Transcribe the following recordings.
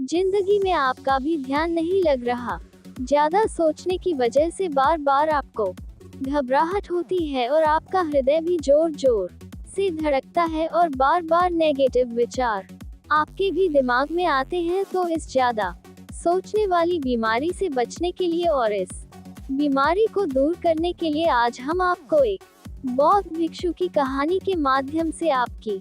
जिंदगी में आपका भी ध्यान नहीं लग रहा। ज्यादा सोचने की वजह से बार बार आपको घबराहट होती है और आपका हृदय भी जोर जोर से धड़कता है और बार बार नेगेटिव विचार आपके भी दिमाग में आते हैं। तो इस ज्यादा सोचने वाली बीमारी से बचने के लिए और इस बीमारी को दूर करने के लिए आज हम आपको एक बौद्ध भिक्षु की कहानी के माध्यम से आपकी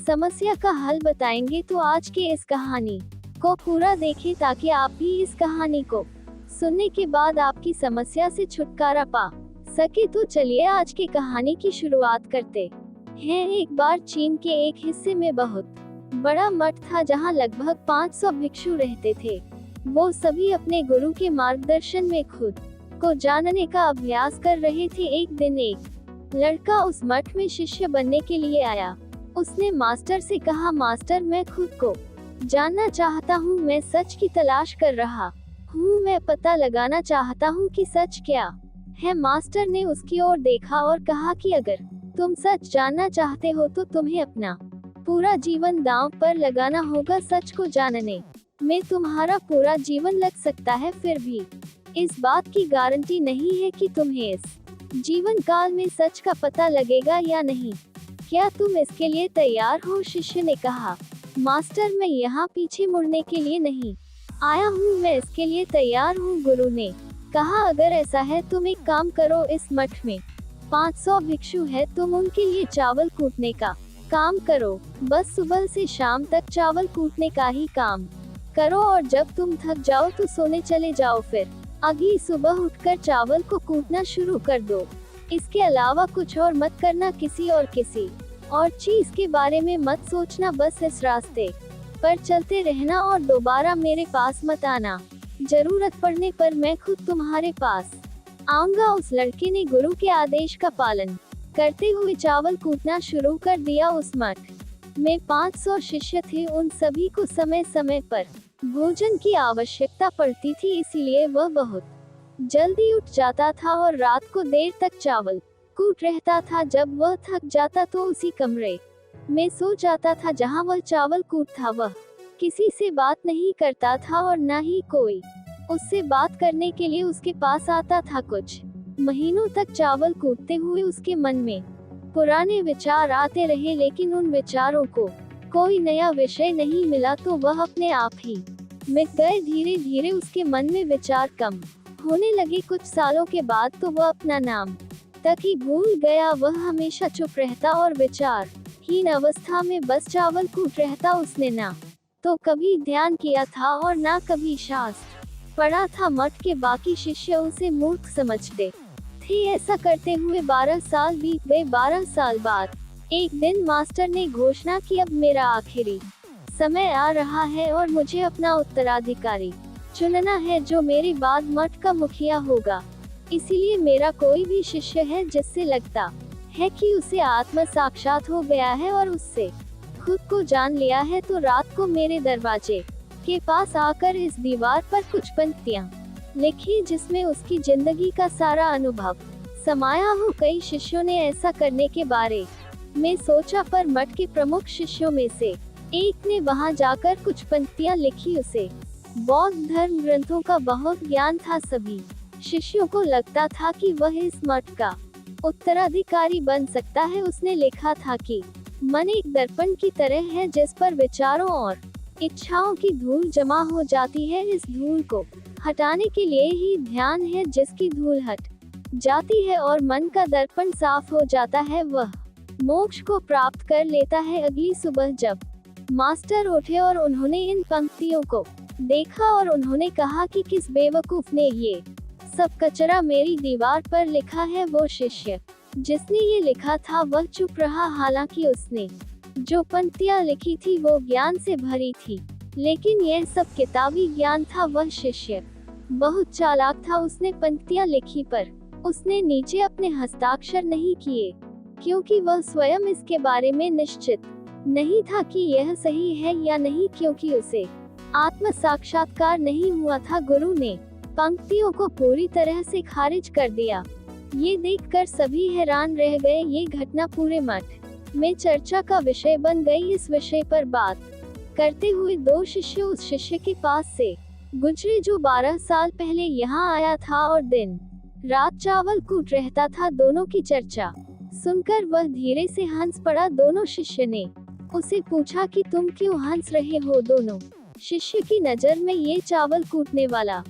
समस्या का हल बताएंगे। तो आज के इस कहानी को पूरा देखें ताकि आप भी इस कहानी को सुनने के बाद आपकी समस्या से छुटकारा पा सके। तो चलिए आज की कहानी की शुरुआत करते हैं। एक बार चीन के एक हिस्से में बहुत बड़ा मठ था जहां लगभग 500 भिक्षु रहते थे। वो सभी अपने गुरु के मार्गदर्शन में खुद को जानने का अभ्यास कर रहे थे। एक दिन एक लड़का उस मठ में शिष्य बनने के लिए आया। उसने मास्टर से कहा, मास्टर मैं खुद को जानना चाहता हूँ, मैं सच की तलाश कर रहा हूँ, मैं पता लगाना चाहता हूँ कि सच क्या है। मास्टर ने उसकी ओर देखा और कहा कि अगर तुम सच जानना चाहते हो तो तुम्हें अपना पूरा जीवन दांव पर लगाना होगा। सच को जानने में तुम्हारा पूरा जीवन लग सकता है, फिर भी इस बात की गारंटी नहीं है कि तुम्हें इस जीवन काल में सच का पता लगेगा या नहीं। क्या तुम इसके लिए तैयार हो? शिष्य ने कहा, मास्टर मैं यहाँ पीछे मुड़ने के लिए नहीं आया हूँ, मैं इसके लिए तैयार हूँ। गुरु ने कहा, अगर ऐसा है तुम एक काम करो, इस मठ में 500 भिक्षु है, तुम उनके लिए चावल कूटने का काम करो। बस सुबह से शाम तक चावल कूटने का ही काम करो और जब तुम थक जाओ तो सोने चले जाओ। फिर अगली सुबह उठकर चावल को कूटना शुरू कर दो। इसके अलावा कुछ और मत करना, किसी और चीज के बारे में मत सोचना। बस इस रास्ते पर चलते रहना और दोबारा मेरे पास मत आना। जरूरत पड़ने पर मैं खुद तुम्हारे पास आऊंगा। उस लड़के ने गुरु के आदेश का पालन करते हुए चावल कूटना शुरू कर दिया। उस मठ में 500 शिष्य थे, उन सभी को समय समय पर भोजन की आवश्यकता पड़ती थी, इसीलिए वह बहुत जल्दी उठ जाता था और रात को देर तक चावल कूट रहता था। जब वह थक जाता तो उसी कमरे में सो जाता था जहां वह चावल कूट था। वह किसी से बात नहीं करता था और न ही कोई उससे बात करने के लिए उसके पास आता था। कुछ महीनों तक चावल कूटते हुए उसके मन में पुराने विचार आते रहे, लेकिन उन विचारों को कोई नया विषय नहीं मिला तो वह अपने आप ही मिट गए। धीरे धीरे उसके मन में विचार कम होने लगे। कुछ सालों के बाद तो वह अपना नाम तक ही भूल गया। वह हमेशा चुप रहता और विचारहीन अवस्था में बस चावल कूट रहता। उसने ना तो कभी ध्यान किया था और ना कभी शास्त्र पढ़ा था। मठ के बाकी शिष्य उसे मूर्ख समझते थे। ऐसा करते हुए 12 साल बीत गए। 12 साल बाद एक दिन मास्टर ने घोषणा की, अब मेरा आखिरी समय आ रहा है और मुझे अपना उत्तराधिकारी चुनना है जो मेरे बाद मठ का मुखिया होगा। इसीलिए मेरा कोई भी शिष्य है जिससे लगता है कि उसे आत्म साक्षात हो गया है और उससे खुद को जान लिया है, तो रात को मेरे दरवाजे के पास आकर इस दीवार पर कुछ पंक्तियां लिखी जिसमें उसकी जिंदगी का सारा अनुभव समाया हो। कई शिष्यों ने ऐसा करने के बारे में सोचा, पर मठ के प्रमुख शिष्यों में से एक ने वहां जाकर कुछ पंक्तियां लिखी। उसे बौद्ध धर्म ग्रंथों का बहुत ज्ञान था। सभी शिष्यों को लगता था कि वह इस मठ का उत्तराधिकारी बन सकता है। उसने लिखा था कि मन एक दर्पण की तरह है जिस पर विचारों और इच्छाओं की धूल जमा हो जाती है। इस धूल को हटाने के लिए ही ध्यान है, जिसकी धूल हट जाती है और मन का दर्पण साफ हो जाता है, वह मोक्ष को प्राप्त कर लेता है। अगली सुबह जब मास्टर उठे और उन्होंने इन पंक्तियों को देखा और उन्होंने कहा कि किस बेवकूफ ने ये सब कचरा मेरी दीवार पर लिखा है। वो शिष्य जिसने ये लिखा था वह चुप रहा। हालांकि उसने जो पंक्तियां लिखी थी वो ज्ञान से भरी थी, लेकिन यह सब किताबी ज्ञान था। वह शिष्य बहुत चालाक था। उसने पंक्तियां लिखी पर उसने नीचे अपने हस्ताक्षर नहीं किए, क्योंकि वह स्वयं इसके बारे में निश्चित नहीं था कि यह सही है या नहीं, क्योंकि उसे आत्म साक्षात्कार नहीं हुआ था। गुरु ने पंक्तियों को पूरी तरह से खारिज कर दिया। ये देखकर सभी हैरान रह गए। ये घटना पूरे मठ में चर्चा का विषय बन गई। इस विषय पर बात करते हुए दो शिष्य उस शिष्य के पास से गुजरे जो 12 साल पहले यहाँ आया था और दिन रात चावल कूट रहता था। दोनों की चर्चा सुनकर वह धीरे से हंस पड़ा। दोनों शिष्य ने उसे पूछा कि तुम क्यों हंस रहे हो। दोनों शिष्य की नजर में ये चावल कूटने वाला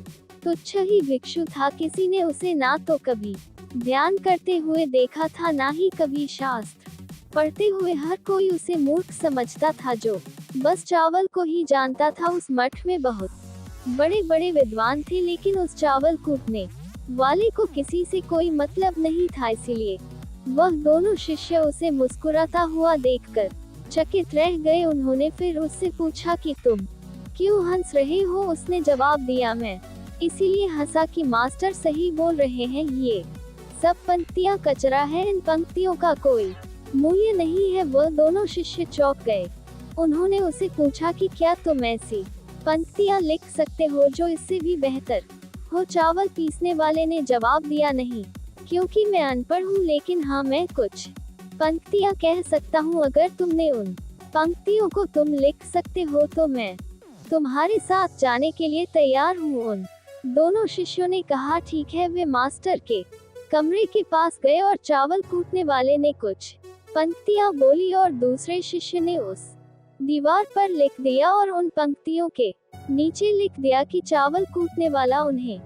तुच्छ ही भिक्षु था। किसी ने उसे ना तो कभी ध्यान करते हुए देखा था, ना ही कभी शास्त्र पढ़ते हुए। हर कोई उसे मूर्ख समझता था जो बस चावल को ही जानता था। उस मठ में बहुत बड़े बड़े विद्वान थे, लेकिन उस चावल कूटने वाले को किसी से कोई मतलब नहीं था। इसीलिए वह दोनों शिष्य उसे मुस्कुराता हुआ देखकर चकित रह गए। उन्होंने फिर उससे पूछा कि तुम क्यों हंस रहे हो। उसने जवाब दिया, मैं इसीलिए हंसा कि मास्टर सही बोल रहे हैं, ये सब पंक्तियां कचरा है, इन पंक्तियों का कोई मूल्य नहीं है। वह दोनों शिष्य चौंक गए। उन्होंने उसे पूछा कि क्या तुम ऐसी पंक्तियां लिख सकते हो जो इससे भी बेहतर हो। चावल पीसने वाले ने जवाब दिया, नहीं, क्योंकि मैं अनपढ़ हूँ, लेकिन हाँ, मैं कुछ पंक्तियां कह सकता हूँ। अगर तुमने उन पंक्तियों को तुम लिख सकते हो तो मैं तुम्हारे साथ जाने के लिए तैयार हूँ। उन दोनों शिष्यों ने कहा, ठीक है। वे मास्टर के कमरे के पास गए और चावल कूटने वाले ने कुछ पंक्तियां बोली और दूसरे शिष्य ने उस दीवार पर लिख दिया और उन पंक्तियों के नीचे लिख दिया कि चावल कूटने वाला। उन्हें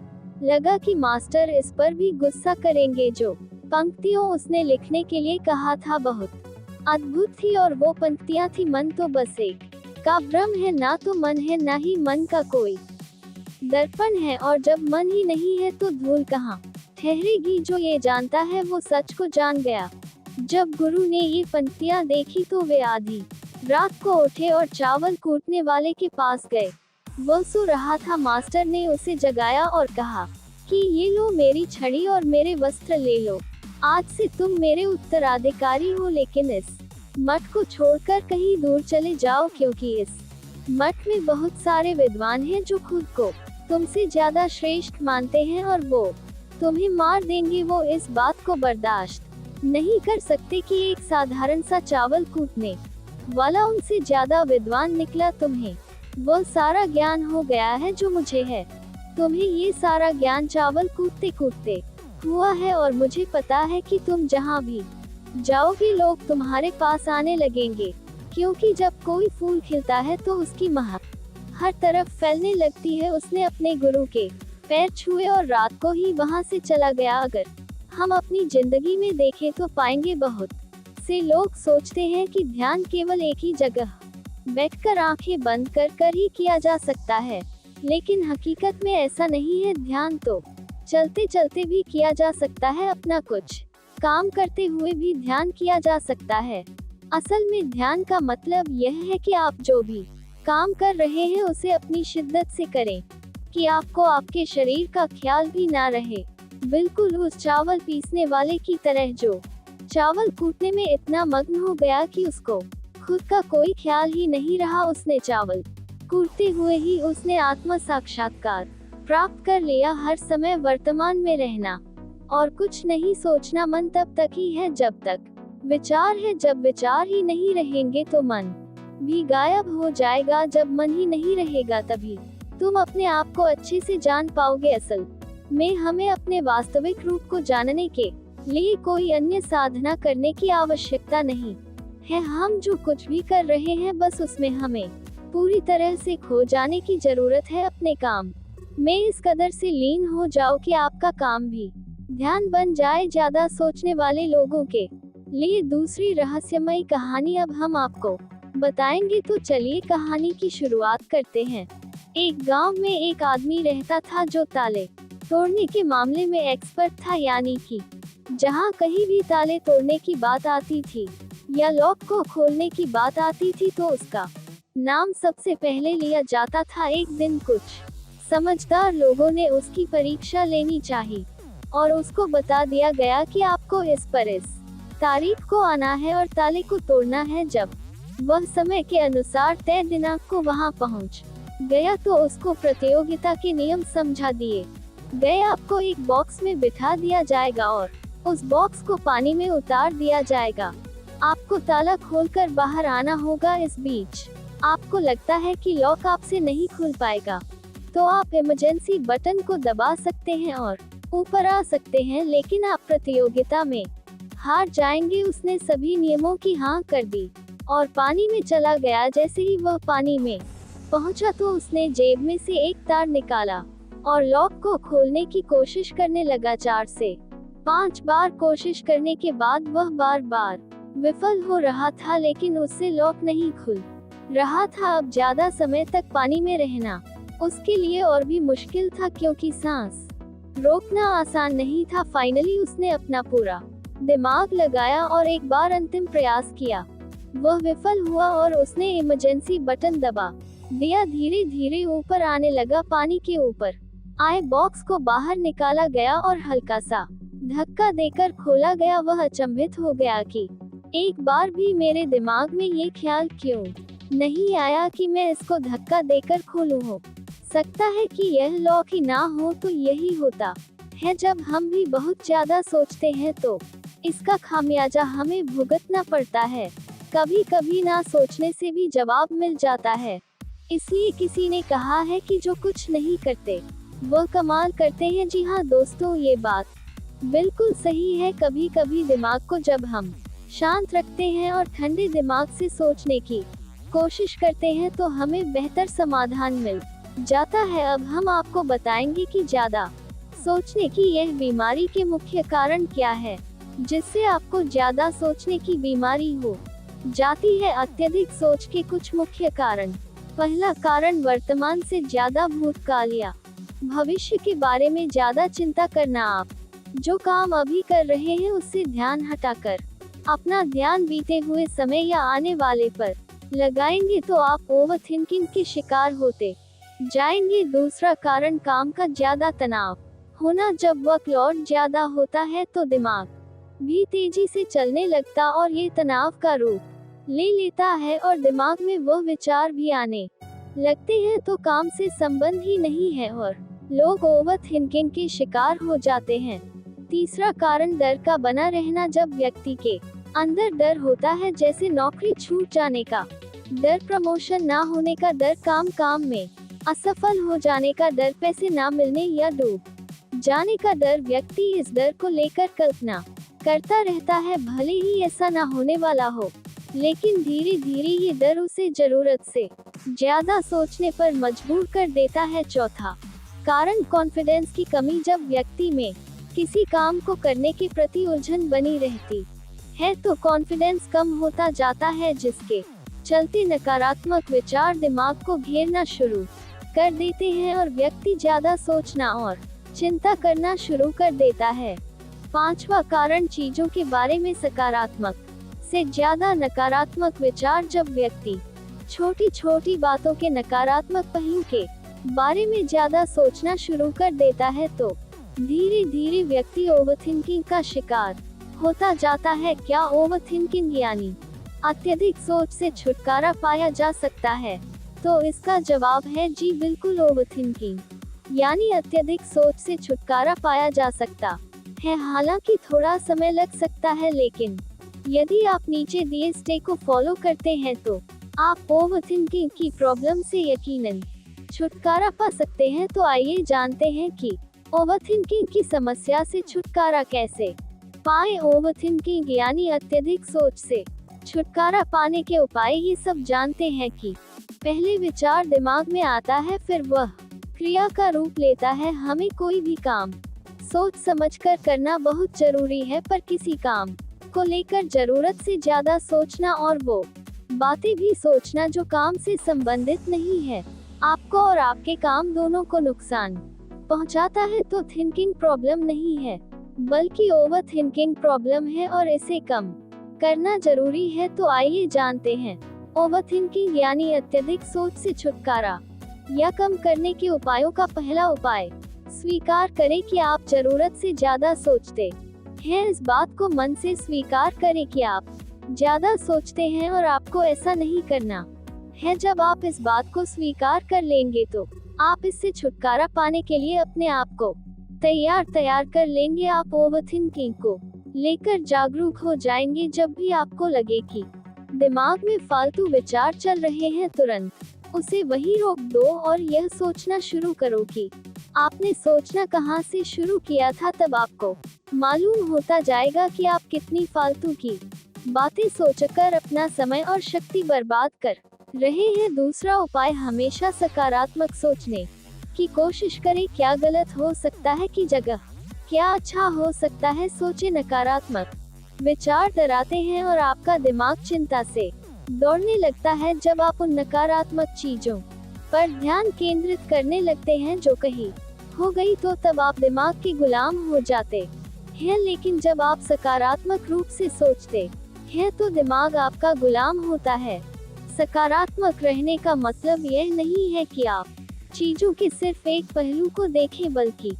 लगा कि मास्टर इस पर भी गुस्सा करेंगे। जो पंक्तियों उसने लिखने के लिए कहा था बहुत अद्भुत थी, और वो पंक्तियां थी, मन तो बस एक का भ्रम है, ना तो मन है, ना ही मन का कोई दर्पण है, और जब मन ही नहीं है तो धूल कहाँ ठहरेगी। जो ये जानता है वो सच को जान गया। जब गुरु ने ये पंक्तियां देखी तो वे आधी रात को उठे और चावल कूटने वाले के पास गए। वह सो रहा था। मास्टर ने उसे जगाया और कहा कि ये लो मेरी छड़ी और मेरे वस्त्र ले लो। आज से तुम मेरे उत्तराधिकारी हो, लेकिन इस मठ को छोड़कर कहीं दूर चले जाओ, क्योंकि इस मठ में बहुत सारे विद्वान हैं जो खुद को तुमसे ज्यादा श्रेष्ठ मानते हैं और वो तुम्हें मार देंगे। वो इस बात को बर्दाश्त नहीं कर सकते कि एक साधारण सा चावल कूटने वाला उनसे ज्यादा विद्वान निकला। तुम्हें वो सारा ज्ञान हो गया है जो मुझे है। तुम्हें ये सारा ज्ञान चावल कूटते कूटते हुआ है, और मुझे पता है कि तुम जहाँ भी जाओगे लोग तुम्हारे पास आने लगेंगे, क्योंकि जब कोई फूल खिलता है तो उसकी महक हर तरफ फैलने लगती है। उसने अपने गुरु के पैर छुए और रात को ही वहाँ से चला गया। अगर हम अपनी जिंदगी में देखें तो पाएंगे बहुत से लोग सोचते हैं कि ध्यान केवल एक ही जगह बैठकर आंखें बंद कर ही किया जा सकता है, लेकिन हकीकत में ऐसा नहीं है। ध्यान तो चलते चलते भी किया जा सकता है, अपना कुछ काम करते हुए भी ध्यान किया जा सकता है। असल में ध्यान का मतलब यह है कि आप जो भी काम कर रहे हैं उसे अपनी शिद्दत से करें कि आपको आपके शरीर का ख्याल भी ना रहे। बिल्कुल उस चावल पीसने वाले की तरह जो चावल कूटने में इतना मग्न हो गया कि उसको खुद का कोई ख्याल ही नहीं रहा। उसने चावल कूटते हुए ही उसने आत्म साक्षात्कार प्राप्त कर लिया। हर समय वर्तमान में रहना और कुछ नहीं सोचना। मन तब तक ही है जब तक विचार है। जब विचार ही नहीं रहेंगे तो मन भी गायब हो जाएगा। जब मन ही नहीं रहेगा तभी तुम अपने आप को अच्छे से जान पाओगे। असल में हमें अपने वास्तविक रूप को जानने के लिए कोई अन्य साधना करने की आवश्यकता नहीं है। हम जो कुछ भी कर रहे हैं बस उसमें हमें पूरी तरह से खो जाने की जरूरत है। अपने काम में इस कदर से लीन हो जाओ कि आपका काम भी ध्यान बन जाए। ज्यादा सोचने वाले लोगों के लिए दूसरी रहस्यमयी कहानी अब हम आपको बताएंगे, तो चलिए कहानी की शुरुआत करते हैं। एक गांव में एक आदमी रहता था जो ताले तोड़ने के मामले में एक्सपर्ट था, यानी कि जहां कहीं भी ताले तोड़ने की बात आती थी या लॉक को खोलने की बात आती थी तो उसका नाम सबसे पहले लिया जाता था। एक दिन कुछ समझदार लोगों ने उसकी परीक्षा लेनी चाहिए और उसको बता दिया गया कि आपको इस तारीख को आना है और ताले को तोड़ना है। जब वह समय के अनुसार तय दिनांक को वहां पहुंच गया तो उसको प्रतियोगिता के नियम समझा दिए गए। आपको एक बॉक्स में बिठा दिया जाएगा और उस बॉक्स को पानी में उतार दिया जाएगा। आपको ताला खोलकर बाहर आना होगा। इस बीच आपको लगता है कि लॉक आपसे नहीं खुल पाएगा, तो आप इमरजेंसी बटन को दबा सकते हैं और ऊपर आ सकते हैं, लेकिन आप प्रतियोगिता में हार जाएंगे। उसने सभी नियमों की हाँ कर दी और पानी में चला गया। जैसे ही वह पानी में पहुंचा तो उसने जेब में से एक तार निकाला और लॉक को खोलने की कोशिश करने लगा। 4 से 5 बार कोशिश करने के बाद वह बार बार विफल हो रहा था, लेकिन उससे लॉक नहीं खुल रहा था। अब ज्यादा समय तक पानी में रहना उसके लिए और भी मुश्किल था, क्योंकि सांस रोकना आसान नहीं था। फाइनली उसने अपना पूरा दिमाग लगाया और एक बार अंतिम प्रयास किया। वह विफल हुआ और उसने इमरजेंसी बटन दबा दिया। धीरे धीरे ऊपर आने लगा। पानी के ऊपर आए बॉक्स को बाहर निकाला गया और हल्का सा धक्का देकर खोला गया। वह अचंभित हो गया कि एक बार भी मेरे दिमाग में ये ख्याल क्यों नहीं आया कि मैं इसको धक्का देकर खोलूं। हो सकता है कि यह लॉक ही ना हो तो यही होता है। जब हम भी बहुत ज्यादा सोचते हैं तो इसका खामियाजा हमें भुगतना पड़ता है। कभी कभी ना सोचने से भी जवाब मिल जाता है। इसलिए किसी ने कहा है कि जो कुछ नहीं करते वह कमाल करते हैं। जी हाँ दोस्तों, ये बात बिल्कुल सही है। कभी कभी दिमाग को जब हम शांत रखते हैं और ठंडे दिमाग से सोचने की कोशिश करते हैं तो हमें बेहतर समाधान मिल जाता है। अब हम आपको बताएंगे कि ज्यादा सोचने की यह बीमारी के मुख्य कारण क्या है, जिससे आपको ज्यादा सोचने की बीमारी हो जाती है। अत्यधिक सोच के कुछ मुख्य कारण। पहला कारण, वर्तमान से ज्यादा भूतकाल या भविष्य के बारे में ज्यादा चिंता करना। आप जो काम अभी कर रहे हैं उससे ध्यान हटाकर अपना ध्यान बीते हुए समय या आने वाले पर लगाएंगे तो आप ओवरथिंकिंग के शिकार होते जाएंगे। दूसरा कारण, काम का ज्यादा तनाव होना। जब वर्कलोड ज्यादा होता है तो दिमाग भी तेजी से चलने लगता और ये तनाव का रूप ले लेता है और दिमाग में वह विचार भी आने लगते हैं तो काम से संबंध ही नहीं है और लोग ओवरथिंकिंग के शिकार हो जाते हैं। तीसरा कारण, डर का बना रहना। जब व्यक्ति के अंदर डर होता है, जैसे नौकरी छूट जाने का डर, प्रमोशन ना होने का डर, काम में असफल हो जाने का डर, पैसे ना मिलने या डूब जाने का डर, व्यक्ति इस डर को लेकर कल्पना करता रहता है, भले ही ऐसा ना होने वाला हो, लेकिन धीरे धीरे ये डर उसे जरूरत से ज्यादा सोचने पर मजबूर कर देता है। चौथा कारण, कॉन्फिडेंस की कमी। जब व्यक्ति में किसी काम को करने के प्रति उलझन बनी रहती है तो कॉन्फिडेंस कम होता जाता है, जिसके चलते नकारात्मक विचार दिमाग को घेरना शुरू कर देते हैं और व्यक्ति ज्यादा सोचना और चिंता करना शुरू कर देता है। पांचवा कारण, चीजों के बारे में सकारात्मक से ज्यादा नकारात्मक विचार। जब व्यक्ति छोटी छोटी बातों के नकारात्मक पहलू के बारे में ज्यादा सोचना शुरू कर देता है तो धीरे धीरे व्यक्ति ओवरथिंकिंग का शिकार होता जाता है। क्या ओवरथिंकिंग यानी अत्यधिक सोच से छुटकारा पाया जा सकता है? तो इसका जवाब है जी बिल्कुल। ओवरथिंकिंग यानी अत्यधिक सोच से छुटकारा पाया जा सकता है। हालांकि थोड़ा समय लग सकता है, लेकिन यदि आप नीचे दिए स्टेप को फॉलो करते हैं तो आप ओवरथिंकिंग की प्रॉब्लम से यकीनन छुटकारा पा सकते हैं। तो आइए जानते हैं कि ओवरथिंकिंग की समस्या से छुटकारा कैसे पाएं। ओवरथिंकिंग यानी अत्यधिक सोच से छुटकारा पाने के उपाय ये सब जानते हैं कि पहले विचार दिमाग में आता है, फिर वह क्रिया का रूप लेता है। हमें कोई भी काम सोच समझकर करना बहुत जरूरी है, पर किसी काम को लेकर जरूरत से ज्यादा सोचना और वो बातें भी सोचना जो काम से संबंधित नहीं है, आपको और आपके काम दोनों को नुकसान पहुंचाता है। तो थिंकिंग प्रॉब्लम नहीं है, बल्कि ओवर थिंकिंग प्रॉब्लम है और इसे कम करना जरूरी है। तो आइए जानते हैं ओवर थिंकिंग यानी अत्यधिक सोच से छुटकारा या कम करने के उपायों का पहला उपाय, स्वीकार करें कि आप जरूरत से ज्यादा सोचते हैं। इस बात को मन से स्वीकार करें कि आप ज्यादा सोचते हैं और आपको ऐसा नहीं करना है। जब आप इस बात को स्वीकार कर लेंगे तो आप इससे छुटकारा पाने के लिए अपने आप को तैयार कर लेंगे। आप ओवरथिंकिंग को लेकर जागरूक हो जाएंगे। जब भी आपको लगे कि दिमाग में फालतू विचार चल रहे हैं, तुरंत उसे वहीं रोक दो और यह सोचना शुरू करो कि आपने सोचना कहाँ से शुरू किया था। तब आपको मालूम होता जाएगा कि आप कितनी फालतू की बातें सोचकर अपना समय और शक्ति बर्बाद कर रहे हैं। दूसरा उपाय, हमेशा सकारात्मक सोचने की कोशिश करें। क्या गलत हो सकता है की जगह क्या अच्छा हो सकता है सोचे। नकारात्मक विचार डराते हैं और आपका दिमाग चिंता से दौड़ने लगता है। जब आप उन नकारात्मक चीजों पर ध्यान केंद्रित करने लगते हैं जो कहीं हो गई, तो तब आप दिमाग के गुलाम हो जाते हैं। लेकिन जब आप सकारात्मक रूप से सोचते हैं तो दिमाग आपका गुलाम होता है। सकारात्मक रहने का मतलब यह नहीं है कि आप चीजों के सिर्फ एक पहलू को देखें, बल्कि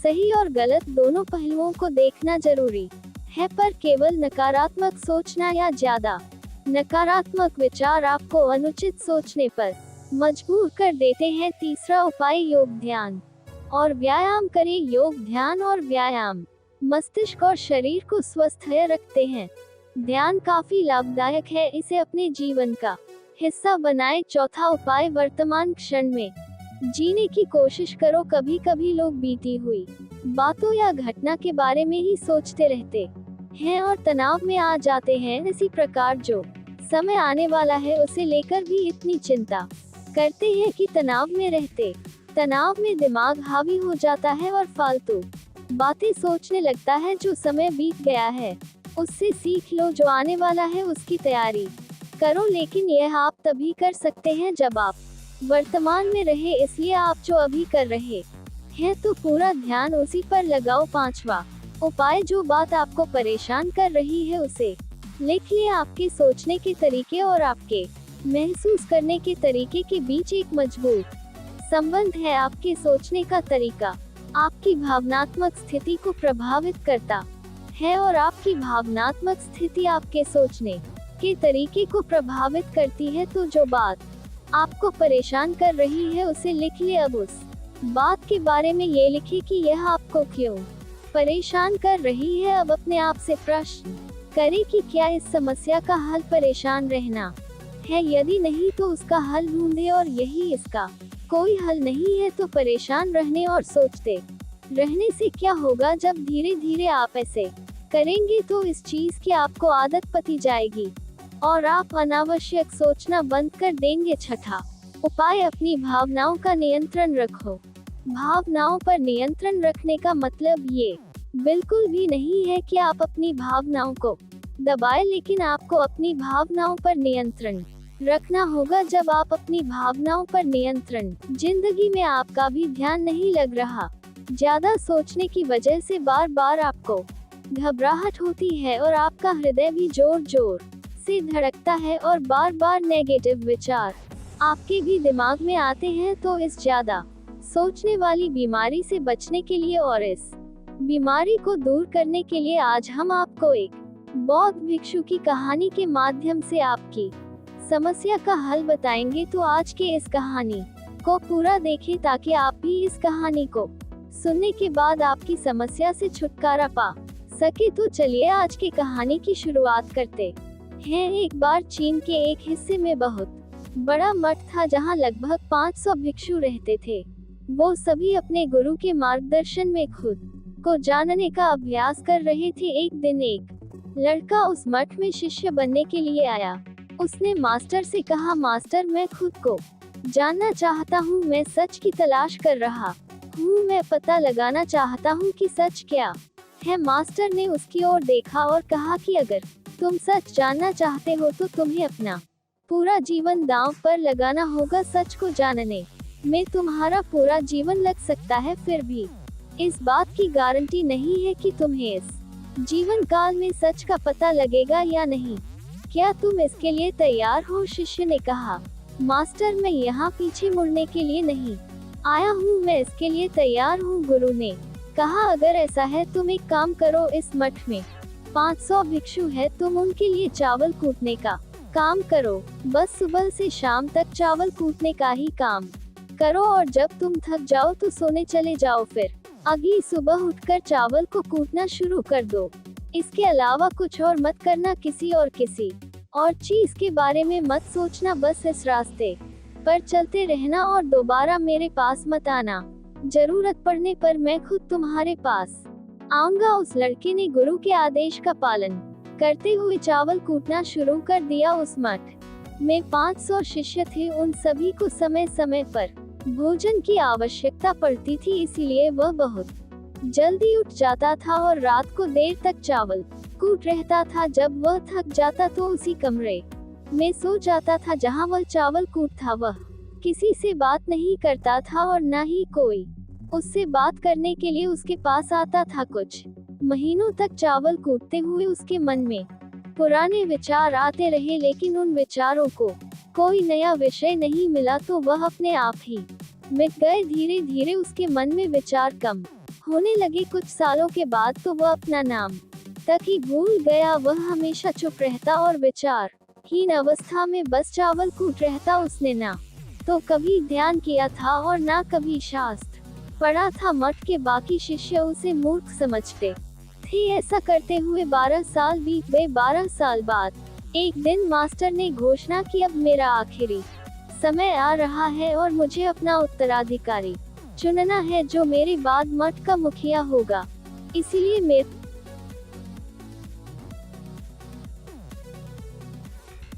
सही और गलत दोनों पहलुओं को देखना जरूरी है। पर केवल नकारात्मक सोचना या ज्यादा नकारात्मक विचार आपको अनुचित सोचने पर मजबूर कर देते हैं। तीसरा उपाय, योग, ध्यान और व्यायाम करें। योग, ध्यान और व्यायाम मस्तिष्क और शरीर को स्वस्थ रखते हैं। ध्यान काफी लाभदायक है, इसे अपने जीवन का हिस्सा बनाएं। चौथा उपाय, वर्तमान क्षण में जीने की कोशिश करो। कभी कभी लोग बीती हुई बातों या घटना के बारे में ही सोचते रहते हैं और तनाव में आ जाते हैं। इसी प्रकार जो समय आने वाला है उसे लेकर भी इतनी चिंता करते हैं कि तनाव में दिमाग हावी हो जाता है और फालतू बातें सोचने लगता है। जो समय बीत गया है उससे सीख लो, जो आने वाला है उसकी तैयारी करो। लेकिन यह आप तभी कर सकते हैं जब आप वर्तमान में रहे। इसलिए आप जो अभी कर रहे हैं तो पूरा ध्यान उसी पर लगाओ। पांचवा उपाय, जो बात आपको परेशान कर रही है उसे लिख लें। आपके सोचने के तरीके और आपके महसूस करने के तरीके के बीच एक मजबूत संबंध है। आपके सोचने का तरीका आपकी भावनात्मक स्थिति को प्रभावित करता है और आपकी भावनात्मक स्थिति आपके सोचने के तरीके को प्रभावित करती है। तो जो बात आपको परेशान कर रही है उसे लिख ले। अब उस बात के बारे में ये लिखे कि यह आपको क्यों परेशान कर रही है। अब अपने आप से प्रश्न करें कि क्या इस समस्या का हल परेशान रहना है। यदि नहीं तो उसका हल ढूंढे, और यही इसका कोई हल नहीं है तो परेशान रहने और सोचते रहने से क्या होगा। जब धीरे धीरे आप ऐसे करेंगे तो इस चीज की आपको आदत पती जाएगी और आप अनावश्यक सोचना बंद कर देंगे। छठा उपाय, अपनी भावनाओं का नियंत्रण रखो। भावनाओं पर नियंत्रण रखने का मतलब ये बिल्कुल भी नहीं है कि आप अपनी भावनाओं को दबाएं, लेकिन आपको अपनी भावनाओं पर नियंत्रण रखना होगा। जब आप अपनी भावनाओं पर नियंत्रण, जिंदगी में आपका भी ध्यान नहीं लग रहा। ज्यादा सोचने की वजह से बार बार आपको घबराहट होती है और आपका हृदय भी जोर जोर से धड़कता है और बार बार नेगेटिव विचार आपके भी दिमाग में आते हैं। तो इस ज्यादा सोचने वाली बीमारी से बचने के लिए और इस बीमारी को दूर करने के लिए आज हम आपको एक बौद्ध भिक्षु की कहानी के माध्यम से आपकी समस्या का हल बताएंगे। तो आज के इस कहानी को पूरा देखें ताकि आप भी इस कहानी को सुनने के बाद आपकी समस्या से छुटकारा पा सके। तो चलिए आज की कहानी की शुरुआत करते हैं। एक बार चीन के एक हिस्से में बहुत बड़ा मठ था जहां लगभग 500 भिक्षु रहते थे। वो सभी अपने गुरु के मार्गदर्शन में खुद को जानने का अभ्यास कर रहे थे। एक दिन एक लड़का उस मठ में शिष्य बनने के लिए आया। उसने मास्टर से कहा, मास्टर, मैं खुद को जानना चाहता हूँ, मैं सच की तलाश कर रहा हूँ, मैं पता लगाना चाहता हूँ कि सच क्या है। मास्टर ने उसकी ओर देखा और कहा कि अगर तुम सच जानना चाहते हो तो तुम्हें अपना पूरा जीवन दांव पर लगाना होगा। सच को जानने में तुम्हारा पूरा जीवन लग सकता है, फिर भी इस बात की गारंटी नहीं है कि तुम्हें इस जीवन काल में सच का पता लगेगा या नहीं। क्या तुम इसके लिए तैयार हो? शिष्य ने कहा, मास्टर, मैं यहाँ पीछे मुड़ने के लिए नहीं आया हूँ, मैं इसके लिए तैयार हूँ। गुरु ने कहा, अगर ऐसा है तुम एक काम करो, इस मठ में 500 भिक्षु है, तुम उनके लिए चावल कूटने का काम करो। बस सुबह से शाम तक चावल कूटने का ही काम करो और जब तुम थक जाओ तो सोने चले जाओ। फिर अगली सुबह उठकर चावल को कूटना शुरू कर दो। इसके अलावा कुछ और मत करना। किसी और चीज के बारे में मत सोचना, बस इस रास्ते पर चलते रहना और दोबारा मेरे पास मत आना। जरूरत पड़ने पर मैं खुद तुम्हारे पास आऊंगा। उस लड़के ने गुरु के आदेश का पालन करते हुए चावल कूटना शुरू कर दिया। उस मठ में 500 शिष्य थे। उन सभी को समय समय पर भोजन की आवश्यकता पड़ती थी, इसीलिए वह बहुत जल्दी उठ जाता था और रात को देर तक चावल कूट रहता था। जब वह थक जाता तो उसी कमरे में सो जाता था जहां वह चावल कूट था। वह किसी से बात नहीं करता था और न ही कोई उससे बात करने के लिए उसके पास आता था। कुछ महीनों तक चावल कूटते हुए उसके मन में पुराने विचार आते रहे, लेकिन उन विचारों को कोई नया विषय नहीं मिला तो वह अपने आप ही मिट गए। धीरे धीरे उसके मन में विचार कम होने लगे। कुछ सालों के बाद तो वह अपना नाम तक ही भूल गया। वह हमेशा चुप रहता और विचारहीन अवस्था में बस चावल कूट रहता। उसने ना तो कभी ध्यान किया था और ना कभी शास्त्र पढ़ा था। मठ के बाकी शिष्य उसे मूर्ख समझते थे। ऐसा करते हुए 12 साल बीत गए। 12 साल बाद एक दिन मास्टर ने घोषणा की, अब मेरा आखिरी समय आ रहा है और मुझे अपना उत्तराधिकारी चुनना है जो मेरे बाद मठ का मुखिया होगा। इसीलिए